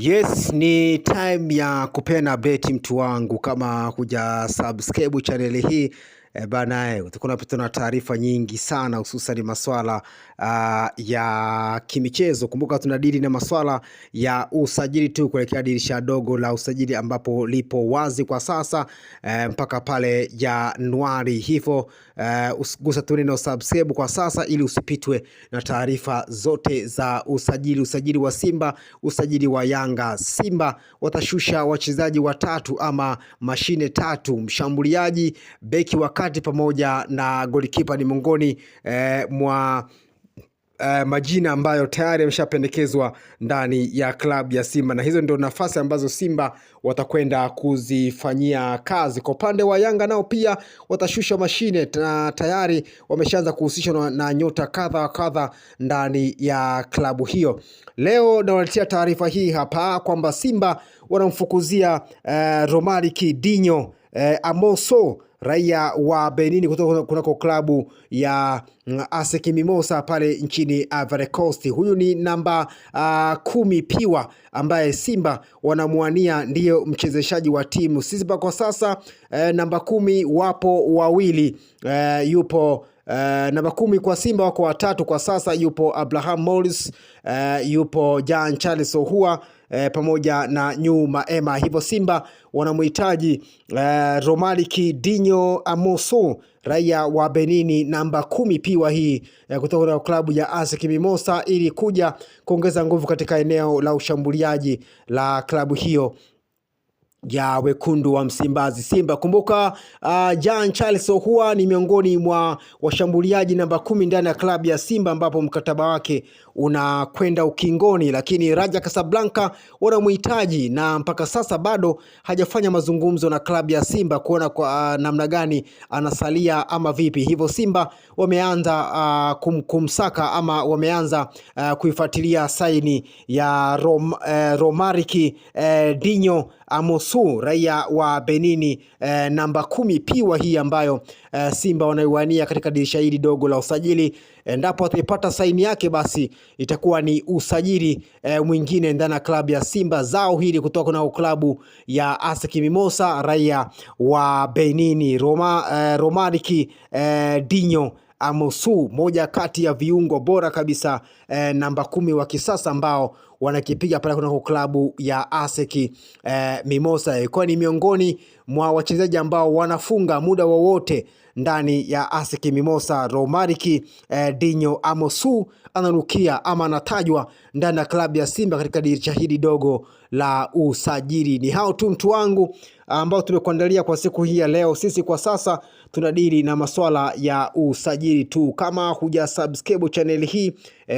Yes, ni time ya kupena beti mtu wangu. Kama kuja subscribe channel hii bana, utakuwa unapata na taarifa nyingi sana, hususan maswala ya kimichezo. Kumbuka tunadili na maswala ya usajili tu kuelekea dirisha dogo la usajili ambapo lipo wazi kwa sasa mpaka pale Januari. Hivyo gusa tu neno subscribe kwa sasa ili usipitwe na taarifa zote za usajili wa Simba, usajili wa Yanga. Simba watashusha wachezaji watatu ama mashine tatu, mshambuliaji, beki wakati pamoja na golikipa ni miongoni mwa majina ambayo tayari yameshapendekezwa ndani ya klabu ya Simba, na hizo ndio nafasi ambazo Simba watakwenda kuzifanyia kazi. Kwa upande wa Yanga nao pia watashusha mashine na tayari wameshaanza kuhusishwa na nyota kadha wa kadha ndani ya klabu hiyo. Leo nawaletea taarifa hii hapa kwamba Simba wanamfukuzia Romaric Dinho Amoso, raia wa Benin kutoka kunako klabu ya ASEC Mimosas pale nchini Ivory Coast. Huyu ni namba 10 piwa ambaye Simba wanamuania ndiyo mchezeshaji wa timu Simba kwa sasa. Namba 10 wapo wawili, yupo namba 10 kwa Simba wako watatu kwa sasa. Yupo Abraham Morris, yupo Jean Charles Ohua pamoja na Nyuma Ema. Hivyo Simba wanamuhitaji Romaric Dinho Amoso, raia wa Benini, namba 10 piwa hii kutoka na klabu ya ASEC Mimosas, ili kuja kuongeza nguvu katika eneo la ushambuliaji la klabu hiyo ya wekundu wa Msimbazi Simba. Kumbuka Jean Charles Ohua ni miongoni mwa washambuliaji namba 10 ndani ya klabu ya Simba, ambapo mkataba wake unakwenda ukingoni, lakini Raja Casablanca wanamhitaji na mpaka sasa bado hajafanya mazungumzo na klabu ya Simba kuona kwa namna gani anasalia ama vipi. Hivyo Simba wameanza kumsaka ama wameanza kuifuatilia saini ya Romaric Dinho Amoso, raia wa Benini, namba 10 piwa hii ambayo Simba wanaiwania katika dirisha hili dogo la usajili. Endapo ataipata saini yake, basi itakuwa ni usajili mwingine ndani ya klabu ya Simba zao hili kutoka na klabu ya ASEC Mimosas, raia wa Benini. Romaric Dinho Amoso, moja kati ya viungo bora kabisa, namba 10 wa kisasa ambao wanakipiga pale kuna klabu ya ASEC Mimosas. Kwa ni miongoni mwa wachezaji ambao wanafunga muda wowote ndani ya ASEC Mimosas. Romaric Dinho Amoso ananukia ama anatajwa ndani ya klabu ya Simba katika dirisha hili dogo la usajili. Ni hao tu mtu wangu ambao tumekuandalia kwa siku hii ya leo. Sisi kwa sasa tunadili na maswala ya usajili tu. Kama huja subscribe channel hii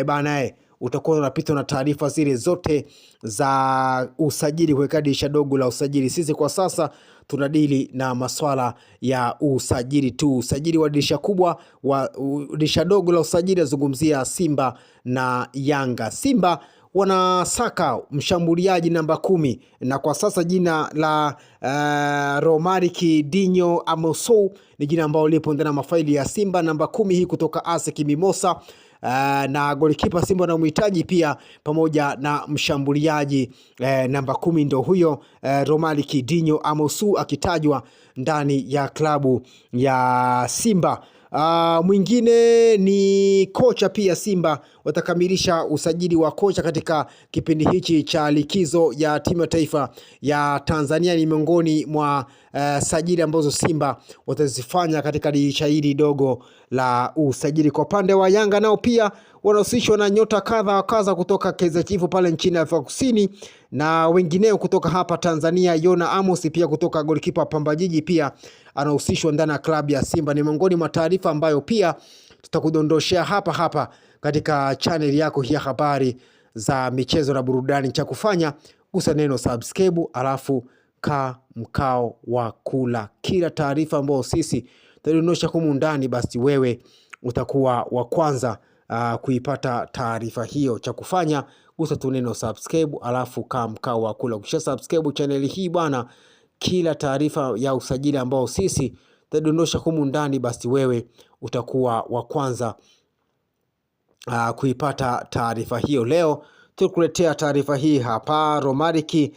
bana, utakuwa unapita na taarifa zile zote za usajili kwa dirisha dogo la usajili. Sisi kwa sasa tunadili na maswala ya usajili tu. Usajili wa dirisha kubwa, wa dirisha dogo la usajili, azungumzia Simba na Yanga. Simba wanasaka mshambuliaji namba 10 na kwa sasa jina la Romaric Dinho Amoso ni jina ambalo lipo ndani ya mafaili ya Simba, namba 10 hii kutoka ASEC Mimosas. Na golikipa Simba na mhitaji pia pamoja na mshambuliaji namba 10 ndo huyo Romaric Dinho Amoso akitajwa ndani ya klabu ya Simba. Mwingine ni kocha pia. Simba watakamilisha usajili wa kocha katika kipindi hichi cha likizo ya timu ya taifa ya Tanzania. Ni miongoni mwa sajili ambazo Simba watazifanya katika dirisha hili dogo la usajili. Kwa upande wa Yanga nao pia wanahusishwa na nyota kadha wa kadha kutoka Kaizer Chiefs pale nchini Afrika Kusini na wengineo kutoka hapa Tanzania. Yona Amos pia kutoka golikipa Pamba Jiji pia anahusishwa ndani ya klabu ya Simba. Ni miongoni mwa taarifa ambayo pia tutakudondoshea hapa katika channel yako hii ya habari za michezo na burudani. Cha kufanya gusa neno subscribe, alafu mkao wa kula kila taarifa ambayo sisi tutadondosha humu ndani, basi wewe utakuwa wa kwanza kuipata taarifa hiyo. Cha kufanya gusa tu neno subscribe, alafu mkao wa kula. Ukisha subscribe channel hii bwana, kila taarifa ya usajili ambao sisi tutadondosha humu ndani, basi wewe utakuwa wa kwanza kuipata taarifa hiyo. Leo tukuletea taarifa hii hapa. Romaric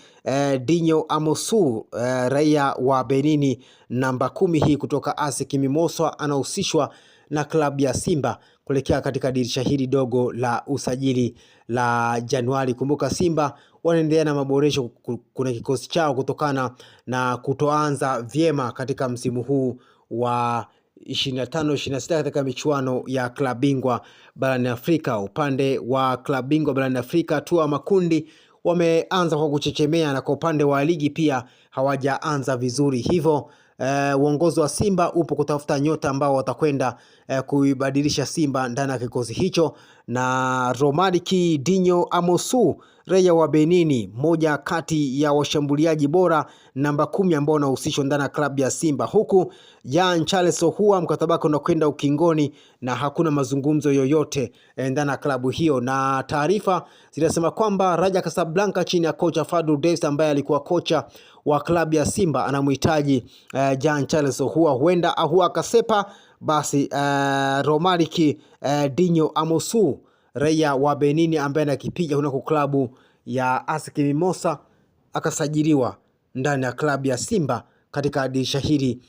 Dinho Amosu raia wa Benini namba 10 hii kutoka ASEC Mimosas anahusishwa na klabu ya Simba kuelekea katika dirisha hili dogo la usajili la Januari. Kumbuka Simba wanaendelea na maboresho kuna kikosi chao kutokana na kutoanza vyema katika msimu huu wa 25-26 katika michuano ya klabu bingwa barani Afrika. Upande wa klabu bingwa barani Afrika hatua makundi wameanza kwa kuchechemea, na kwa upande wa ligi pia hawajaanza vizuri. Hivyo uongozi wa Simba upo kutafuta nyota ambao watakwenda kuibadilisha Simba ndani ya kikosi hicho, na Romaric Dinho Amosu raia wa Benini, moja kati ya washambuliaji bora namba 10 ambao wanahusishwa ndani ya klabu ya Simba, huku Jean Charles Ahoua mkataba wake unakwenda ukingoni na hakuna mazungumzo yoyote ndani ya klabu hiyo. Na taarifa zinasema kwamba Raja Casablanca chini ya kocha Fadlu Davids ambaye alikuwa kocha wa klabu ya Simba anamhitaji Jean Charles Ahoua. Huenda Ahoua akasepa, basi Romaric Dinho Amosu raia wa Benini ambaye anakipiga kunako klabu ya ASEC Mimosas akasajiliwa ndani ya klabu ya Simba katika dirisha hili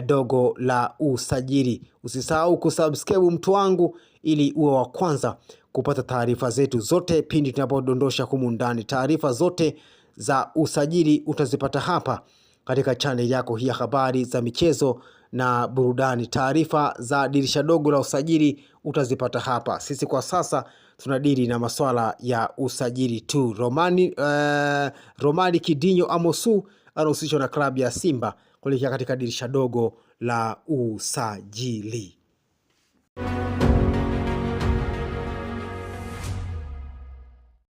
dogo la usajili. Usisahau kusubscribe mtu wangu, ili uwe wa kwanza kupata taarifa zetu zote pindi tunapodondosha humu ndani. Taarifa zote za usajili utazipata hapa katika channel yako hii ya habari za michezo na burudani. Taarifa za dirisha dogo la usajili utazipata hapa. Sisi kwa sasa tunadili na masuala ya usajili tu. Romaric Dinho Amosu anahusishwa na klabu ya Simba kuelekea katika dirisha dogo la usajili.